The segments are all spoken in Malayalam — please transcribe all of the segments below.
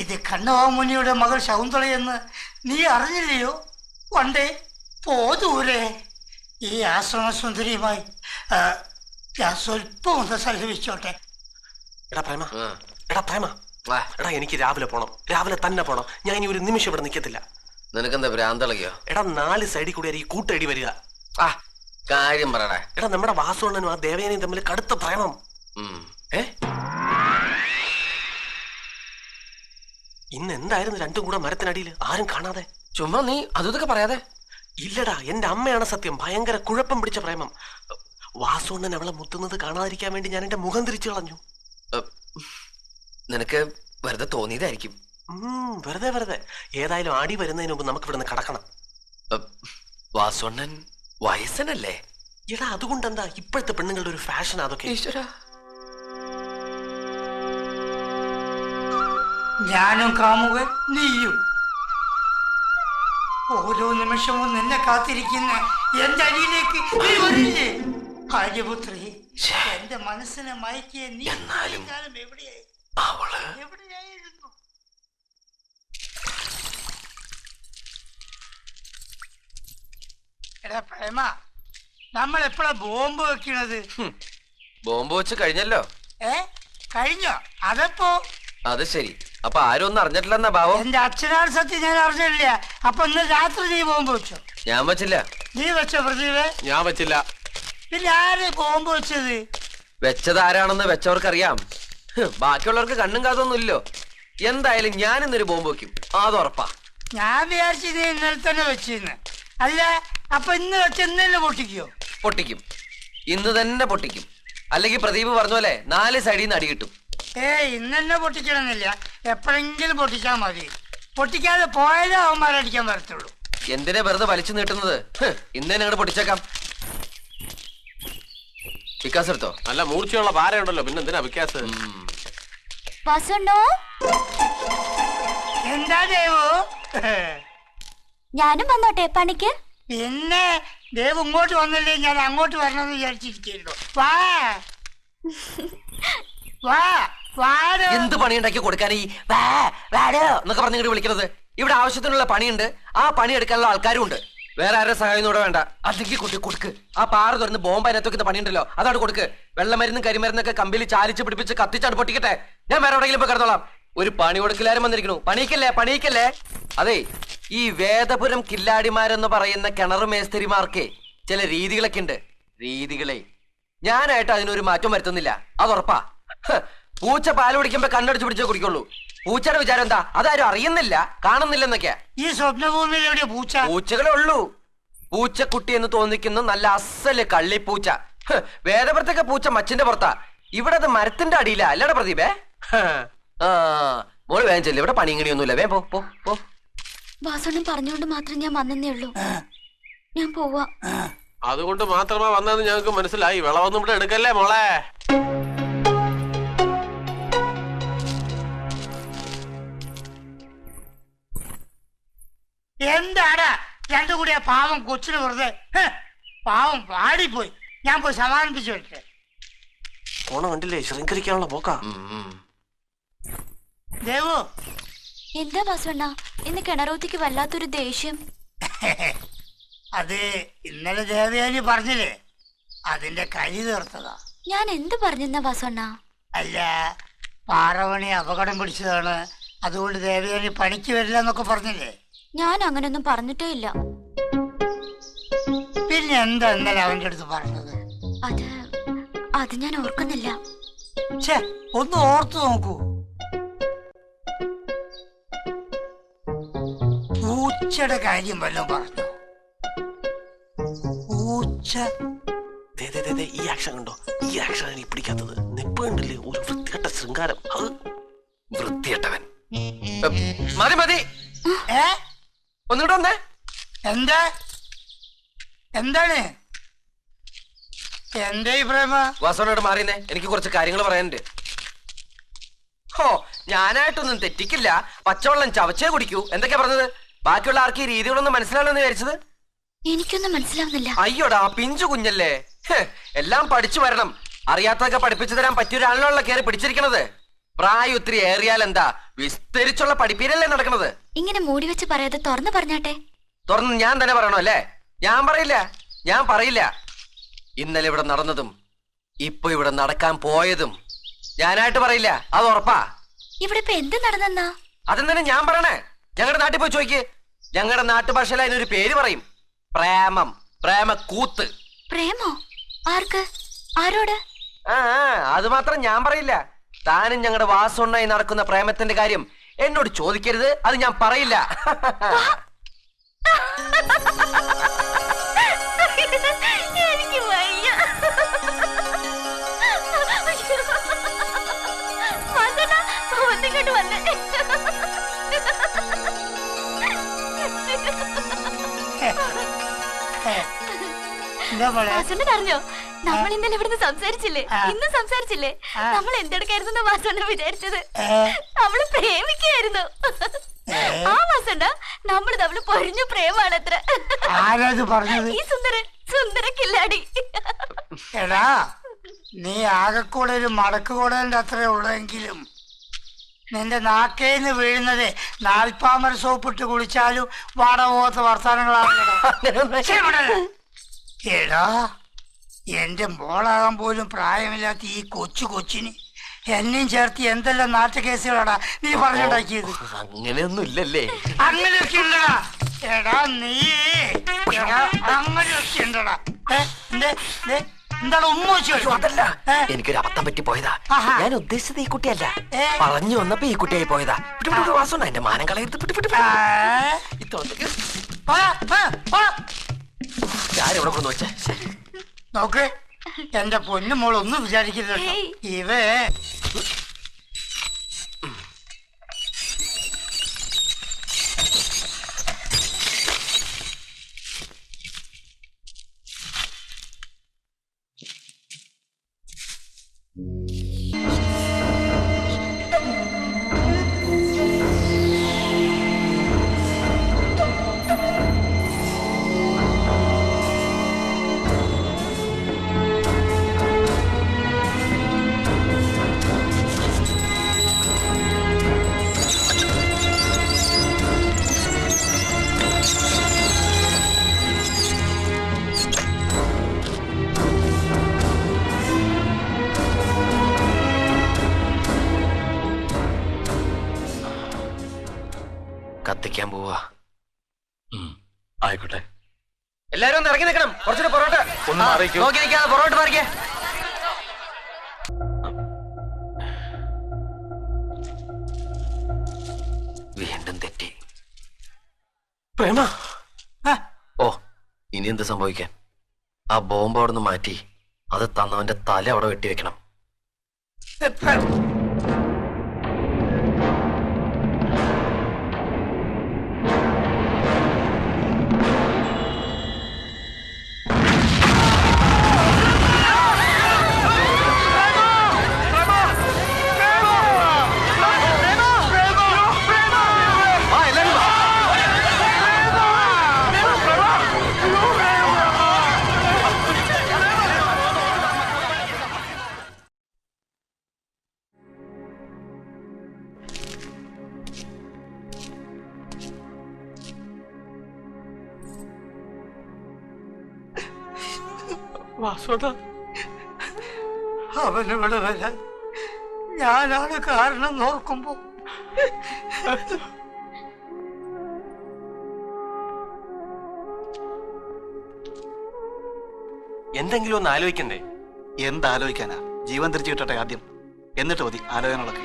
ഇത് കണ്ണവാമുനിയുടെ മകൾ ശകുന്തളയെന്ന് നീ അറിഞ്ഞില്ലയോ? പണ്ടേ പോതൂരെ ഈ ആശ്രമ സുന്ദരിയുമായി ഞാൻ സ്വല്പം ഒന്ന് സലഹിച്ചോട്ടെ. എടാ പ്രേമ എടാ എനിക്ക് രാവിലെ പോണം, രാവിലെ തന്നെ പോണം. ഞാൻ ഇനി ഒരു നിമിഷം ഇവിടെ നിൽക്കത്തില്ല. നിനക്കെന്താ ഭ്രാന്തളകിയോ? എടാ 4 സൈഡിൽ കൂടി ഈ കൂട്ടടി വരിക. കാര്യം പറയടാ. എടാ നമ്മുടെ വാസുണ്ണനും ആ ദേവയാനിയും തമ്മിൽ കടുത്ത പ്രേമം. ഇന്ന് എന്തായിരുന്നു രണ്ടും കൂടെ മരത്തിനടിയിൽ ആരും കാണാതെ? ചുമ്മാ നീ അതൊക്കെ പറയാതെ. ഇല്ലടാ, എന്റെ അമ്മയാണ് സത്യം. ഭയങ്കര കുഴപ്പം പിടിച്ച പ്രേമം. വാസുണ്ണൻ അവളെ മുത്തുന്നത് കാണാതിരിക്കാൻ വേണ്ടി ഞാൻ എന്റെ മുഖം തിരിച്ചു കളഞ്ഞു. നിനക്ക് വെറുതെ തോന്നിയതായിരിക്കും. വെറുതെ. ഏതായാലും ആടി വരുന്നതിന് മുമ്പ് നമുക്ക് ഇവിടുന്ന് കടക്കണം. വാസുണ്ണൻ വയസ്സനല്ലേ? എടാ അതുകൊണ്ടെന്താ, ഇപ്പോഴത്തെ പെണ്ണുങ്ങളുടെ ഒരു ഫാഷൻ അതൊക്കെ. ഞാനും കാമുകൻ നീയും ഓരോ നിമിഷവും നിന്നെ കാത്തിരിക്കുന്ന എന്റെ അരിയിലേക്ക് നീ വരില്ലേ? ആര്യപുത്രി, എന്റെ മനസ്സിനെ മയക്കിയ നീ എവിടെയായിരുന്നു? എടാ പ്രേമ, നമ്മൾ എപ്പോഴാ ബോംബ് വെക്കണത്? ബോംബ് വെച്ച് കഴിഞ്ഞല്ലോ. കഴിഞ്ഞോ? അതെപ്പോ? അത് ശരി. അപ്പൊ ആരും ഒന്നും അറിഞ്ഞിട്ടില്ലെന്നാ ഭാവം. എന്റെ അച്ഛനാണ് സത്യം, ഞാൻ അറിഞ്ഞില്ല. അപ്പൊ ഇന്ന് രാത്രി നീ ബോംബ് വെച്ചോ? ഞാൻ വെച്ചില്ല. നീ വെച്ചോ പ്രദീപേ? ഞാൻ വെച്ചില്ല. പിന്നെ ആര് ബോംബ് വെച്ചത്? വെച്ചത് ആരാണെന്ന് വെച്ചവർക്കറിയാം. ബാക്കിയുള്ളവർക്ക് കണ്ണും കാതൊന്നും ഇല്ലോ. എന്തായാലും ഞാൻ ഇന്നൊരു ബോംബ് വെക്കും, അത് ഉറപ്പാ. ഞാൻ വിചാരിച്ചു നീ ഇന്നലെ തന്നെ വെച്ചിരുന്നു. അല്ല, അപ്പൊ ഇന്ന് വെച്ച് ഇന്നലെ പൊട്ടിക്കോ? പൊട്ടിക്കും, ഇന്ന് തന്നെ പൊട്ടിക്കും. അല്ലെങ്കിൽ പ്രദീപ് പറഞ്ഞ പോലെ 4 സൈഡിൽ നിന്ന് അടി കിട്ടും. ഇന്നെ പൊട്ടിക്കണമെന്നില്ല, എപ്പോഴെങ്കിലും പൊട്ടിച്ചാൽ മതി. പൊട്ടിക്കാതെ പോയാലേ അവന്മാരടിക്കാൻ വരത്തുള്ളൂ. എന്തിനാ വെറുതെ വലിച്ചു നീട്ടുന്നത്? ഇന്നേ ഞങ്ങൾ പൊട്ടിച്ചേക്കാം. വികാസ് എടുത്തോ? നല്ല മൂർച്ചയുള്ള പാരയുണ്ടല്ലോ, പിന്നെ എന്തിനാ വികാസ്? എന്താ ദേവു? ഞാനും വന്നോട്ടെ പണിക്ക്? പിന്നെ ദേവ് ഇങ്ങോട്ട് വന്നില്ലേ ഞാൻ അങ്ങോട്ട് വരണമെന്ന് വിചാരിച്ചിരിക്കുന്നു. എന്ത് പണി ഉണ്ടാക്കി കൊടുക്കാൻ ഈ എന്നൊക്കെ പറഞ്ഞു വിളിക്കുന്നത്? ഇവിടെ ആവശ്യത്തിനുള്ള പണിയുണ്ട്, ആ പണി എടുക്കാനുള്ള ആൾക്കാരും ഉണ്ട്. വേറെ ആരുടെ സഹായം കൂടെ വേണ്ട. അല്ലെങ്കിൽ കൊടുക്ക്. ആ പാറ തുറന്ന് ബോംബ് അതിനകത്ത് വെക്കുന്ന പണിയുണ്ടല്ലോ, അതാണ് കൊടുക്ക്. വെള്ളമരുന്നും കരിമരുന്നൊക്കെ കമ്പിൽ ചാലിച്ച് പിടിപ്പിച്ച് കത്തിച്ചാണ് പൊട്ടിക്കട്ടെ. ഞാൻ വേറെ എവിടെയെങ്കിലും പോയി കിടന്നോളാം. ഒരു പണി കൊടുക്കലാരും വന്നിരിക്കണു. പണിക്കല്ലേ. അതെ, ഈ വേദപുരം കില്ലാടിമാരെന്ന് പറയുന്ന കിണർ മേസ്തിരിമാർക്ക് ചില രീതികളൊക്കെ ഉണ്ട്. രീതികളെ ഞാനായിട്ട് അതിനൊരു മാറ്റം വരുത്തുന്നില്ല, അതുറപ്പാ. പൂച്ച പാല് കുടിക്കുമ്പോ കണ്ണടിച്ചു പിടിച്ചേ കുടിക്കുള്ളൂ. പൂച്ചയുടെ വിചാരം എന്താ? അതാരും അറിയുന്നില്ല, കാണുന്നില്ലെന്നൊക്കെയാ. ഈ സ്വപ്നഭൂമിയിൽ എവിടെയാ പൂച്ച? പൂച്ചകളെ ഉള്ളൂ. പൂച്ചക്കുട്ടി എന്ന് തോന്നിക്കുന്ന നല്ല അസല് കള്ളിപ്പൂച്ച. വേദപുരത്തൊക്കെ പൂച്ച മച്ചിന്റെ പുറത്താ, ഇവിടെ അത് മരത്തിന്റെ അടിയിലാ. അല്ലടാ പ്രദീപേ? മോള് വേഗം ചെല്ലു, ഇവിടെ പണി ഇങ്ങനെയൊന്നുമില്ല. വേ പോ. വാസണ്ണൻ പറഞ്ഞുകൊണ്ട് മാത്രം ഞാൻ വന്നേ ഉള്ളൂ. ഞാൻ പോവാ. അതുകൊണ്ട് മാത്രമാ വന്നതെന്ന് ഞങ്ങൾക്ക് മനസ്സിലായി. വിളവൊന്നും ഇവിടെ എടുക്കല്ലേ മോളെ. എന്താടാ രണ്ടു കൂടിയ പാവം കൊച്ചിന് വെറുതെ? പാവം പാടിപ്പോയി. ഞാൻ പോയി സമാധാനിപ്പിച്ചു വരട്ടെ. ഓണം കണ്ടില്ലേ, ശൃംഖരിക്കാനുള്ള പോക്കാ. ദേവു, എന്താ വാസണ്ണ ഇന്ന് കിണറൂത്തിക്ക് വല്ലാത്തൊരു ദേഷ്യം? അത് ഇന്നലെ ദേവയാനി പറഞ്ഞില്ലേ, അതിന്റെ കരി തീർത്തതാ. ഞാൻ എന്ത് പറഞ്ഞെന്നാ വാസണ്ണ? അല്ല, പാറവണി അപകടം പിടിച്ചതാണ്, അതുകൊണ്ട് ദേവയാനി പണിക്ക് വരില്ല എന്നൊക്കെ പറഞ്ഞില്ലേ? ഞാൻ അങ്ങനൊന്നും പറഞ്ഞിട്ടേ ഇല്ല. പിന്നെ എന്താ ഇന്നലെ അവന്റെ അടുത്ത് പറഞ്ഞത്? അത് ഞാൻ ഓർക്കുന്നില്ല. ഒന്ന് ഓർത്തു നോക്കൂ. പൂച്ചയുടെ കാര്യം വല്ലതും പറഞ്ഞു? പൂച്ച ഈ ആക്ഷൻ കണ്ടോ? ഈ ആക്ഷൻ എനിക്ക് പിടിക്കാത്തത്. നെപ്പ് കണ്ടില്ലേ, ഒരു വൃത്തികെട്ട ശൃംഗാരം. വൃത്തികെട്ടവൻ. മതി ഒന്നുകൂടെ വന്നേ. എന്താണ് എന്റെ പ്രേമ? വാസവനോട് മാറിയെന്നേ, എനിക്ക് കുറച്ച് കാര്യങ്ങൾ പറയാനുണ്ട്. ഞാനായിട്ടൊന്നും തെറ്റിക്കില്ല, പച്ചവെള്ളം ചവച്ചേ കുടിക്കൂ. എന്തൊക്കെയാ പറഞ്ഞത്? ബാക്കിയുള്ള ആർക്ക് ഈ രീതികളൊന്നും മനസ്സിലാവണമെന്ന് വിചാരിച്ചത്? എനിക്കൊന്നും മനസ്സിലാവുന്നില്ല. അയ്യോടാ, പിഞ്ചു കുഞ്ഞല്ലേ, എല്ലാം പഠിച്ചു വരണം. അറിയാത്തതൊക്കെ പഠിപ്പിച്ചു തരാൻ പറ്റിയൊരാളിലുള്ള കയറി പിടിച്ചിരിക്കണത്. പ്രായം ഒത്തിരി ഏറിയാൽ എന്താ, വിസ്തരിച്ചുള്ള പഠിപ്പീരല്ലേ നടക്കുന്നത്. ഇങ്ങനെ മൂടി വെച്ച് പറയാതെ തുറന്നു പറഞ്ഞാട്ടെ. തുറന്ന് ഞാൻ തന്നെ പറയണോ അല്ലേ? ഞാൻ പറയില്ല. ഇന്നലെ ഇവിടെ നടന്നതും ഇപ്പൊ ഇവിടെ നടക്കാൻ പോയതും ഞാനായിട്ട് പറയില്ല, അത് ഉറപ്പാ. ഇവിടെ ഇപ്പൊ എന്ത് നടന്നെന്നാ? അതെന്തിനാ ഞാൻ പറയണേ? ഞങ്ങളുടെ നാട്ടിൽ പോയി ചോദിക്ക്. ഞങ്ങളുടെ നാട്ടുഭാഷയിൽ അതിനൊരു പേര് പറയും, പ്രേമം, പ്രേമക്കൂത്ത്. പ്രേമോ? ആർക്ക്? ആരോട്? അത് മാത്രം ഞാൻ പറയില്ല. താനും ഞങ്ങളുടെ വാസൊണ്ണായി നടക്കുന്ന പ്രേമത്തിന്റെ കാര്യം എന്നോട് ചോദിക്കരുത്, അത് ഞാൻ പറയില്ല. എനിക്ക് വയ്യ. വന്നേ. അറിഞ്ഞോ, നമ്മൾ ഇന്നലെ ഇവിടുന്ന് സംസാരിച്ചില്ലേ? ഇന്ന് സംസാരിച്ചില്ലേ? നമ്മൾ എന്തെടുക്കായിരുന്നു വാസണ്ണ വിചാരിച്ചത്? നമ്മള് പ്രേമിക്കായിരുന്നു. ആ വാസണ്ണ നമ്മള് തമ്മിൽ പൊഴിഞ്ഞു പ്രേമാണത്ര. ഈ സുന്ദര കില്ലാടി. എടാ, നീ ആകെക്കൂടെ ഒരു മടക്ക് കൂടലിന്റെ അത്രേ ഉള്ളെങ്കിലും നിന്റെ നാക്കേന്ന് വീഴുന്നത് നാൽപ്പാമര സോപ്പിട്ട് കുളിച്ചാലും വാടപോത്ത വർത്താനങ്ങളാണ്. എടാ, എന്റെ മോളാകാൻ പോലും പ്രായമില്ലാത്ത ഈ കൊച്ചിന് എന്നെയും ചേർത്ത് എന്തെല്ലാം നാട്ടുകേസുകളാടാ നീ പറഞ്ഞുണ്ടാക്കിയത്. അങ്ങനെയൊന്നും ഇല്ലല്ലേ? അങ്ങനെയൊക്കെ ഉണ്ടടാ. എടാ നീ അങ്ങനെയൊക്കെ ഉണ്ടടാ. എന്താണ് ഉമ്മ വെച്ചു? അതല്ല, എനിക്കൊരു അബദ്ധം പറ്റി പോയതാ. ഞാൻ ഉദ്ദേശിച്ചത് ഈ കുട്ടിയല്ല, പറഞ്ഞു വന്നപ്പോ ഈ കുട്ടിയായി പോയതാ. വാസന എന്റെ മാനം കളയരുത്. ആരെവിടെ കൊണ്ടു വെച്ചേ? നോക്ക്, എന്റെ പൊന്നു മോൾ ഒന്നും വിചാരിക്കരുത്. ഇവേ കത്തിക്കാൻ പോവാ. ആയിക്കോട്ടെ. എല്ലാരും ഒന്ന് ഇറങ്ങി നിൽക്കണം. കുറച്ചൊരു പൊറോട്ട നോക്കി നിൽക്കാതെ പൊറോട്ട പറിക്കേ. വീണ്ടും തെറ്റി. പ്രേമ, ഓ, ഇനി എന്ത് സംഭവിക്കാൻ? ആ ബോംബ് അവിടെ നിന്ന് മാറ്റി അത് തന്നവന്റെ തല അവിടെ വെട്ടിവെക്കണം. വാസോദ, അവനിവിടെ വരാൻ ഞാനാണ് കാരണം നോക്കുമ്പോ എന്തെങ്കിലും ഒന്ന് ആലോചിക്കണ്ടേ? എന്താലോചിക്കാനാ? ജീവൻ തിരിച്ചു കിട്ടട്ടെ ആദ്യം, എന്നിട്ട് മതി ആലോചനകളൊക്കെ.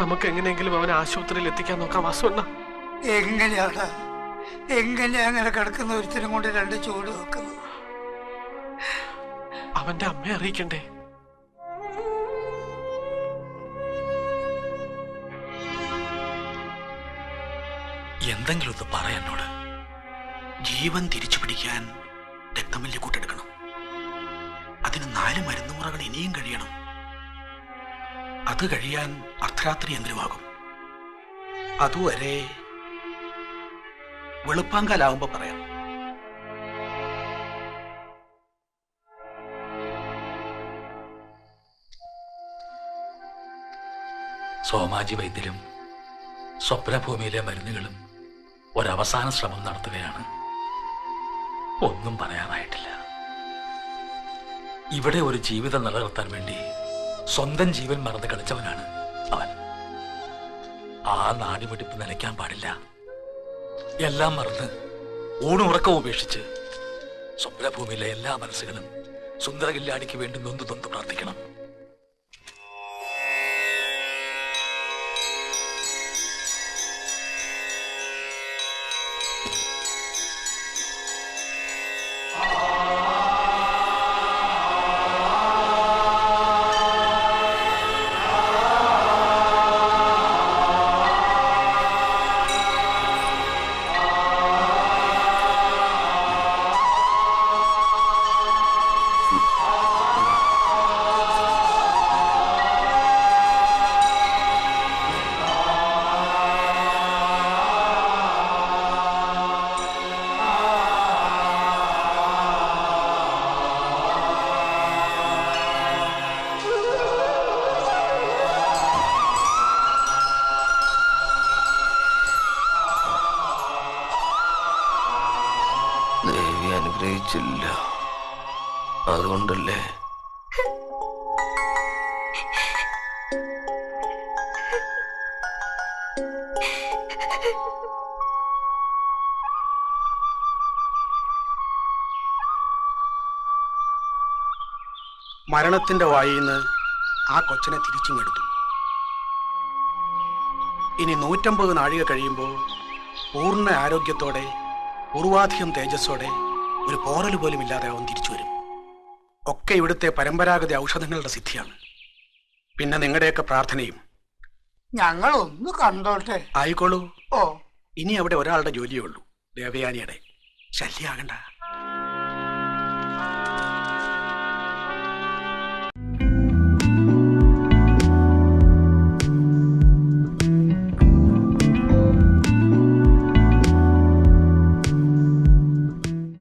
നമുക്ക് എങ്ങനെയെങ്കിലും അവനെ ആശുപത്രിയിൽ എത്തിക്കാൻ നോക്കാം വാസുണ്ണ. എങ്ങനെയാ അങ്ങനെ കിടക്കുന്ന ഒരുത്തിനും കൊണ്ട് രണ്ട് ചൂട് വെക്കുന്നത്? അവന്റെ അമ്മയെ അറിയിക്കണ്ടേ? എന്തെങ്കിലും ഒന്ന് പറ എന്നോട്. ജീവൻ തിരിച്ചു പിടിക്കാൻ രക്തമല്ലി കൂട്ടെടുക്കണം. അതിന് 4 മരുന്നുമുറകൾ ഇനിയും കഴിയണം. അത് കഴിയാൻ അർദ്ധരാത്രി എങ്കിലും ആകും. അതുവരെ വെളുപ്പാങ്കാലാവുമ്പോ പറയാം. സോമാജി വൈദ്യരും സ്വപ്നഭൂമിയിലെ മരുന്നുകളും ഒരവസാന ശ്രമം നടത്തുകയാണ്. ഒന്നും പറയാനായിട്ടില്ല. ഇവിടെ ഒരു ജീവിതം നിലനിർത്താൻ വേണ്ടി സ്വന്തം ജീവൻ മറന്ന് കളിച്ചവനാണ് അവൻ. ആ നാടിമിടിപ്പ് നിലയ്ക്കാൻ പാടില്ല. എല്ലാം മറന്ന് ഊണുറക്കം ഉപേക്ഷിച്ച് സ്വപ്നഭൂമിയിലെ എല്ലാ മനസ്സുകളും സുന്ദരകില്ലാടിക്ക് വേണ്ടി നൊന്ത് നൊന്ത് പ്രാർത്ഥിക്കണം. ദേവി അനുഗ്രഹിച്ചില്ല, അതുകൊണ്ടല്ലേ. മരണത്തിന്റെ വായിന്ന് ആ കൊച്ചനെ തിരിച്ചിങ്ങെടുത്തു. ഇനി 150 നാഴിക കഴിയുമ്പോൾ പൂർണ്ണ ആരോഗ്യത്തോടെ പൂർവാധികം തേജസ്സോടെ ഒരു പോറൽ പോലും ഇല്ലാതെ അവൻ തിരിച്ചു വരും. ഒക്കെ ഇവിടുത്തെ പരമ്പരാഗത ഔഷധങ്ങളുടെ സിദ്ധിയാണ്. പിന്നെ നിങ്ങളുടെയൊക്കെ പ്രാർത്ഥനയും. ഞങ്ങൾ ഒന്ന് കണ്ടോട്ടെ. ആയിക്കോളൂ. ഓ, ഇനി അവിടെ ഒരാളുടെ ജോലിയേ ഉള്ളൂ, ദേവയാനിയുടെ. ശല്യാകണ്ട.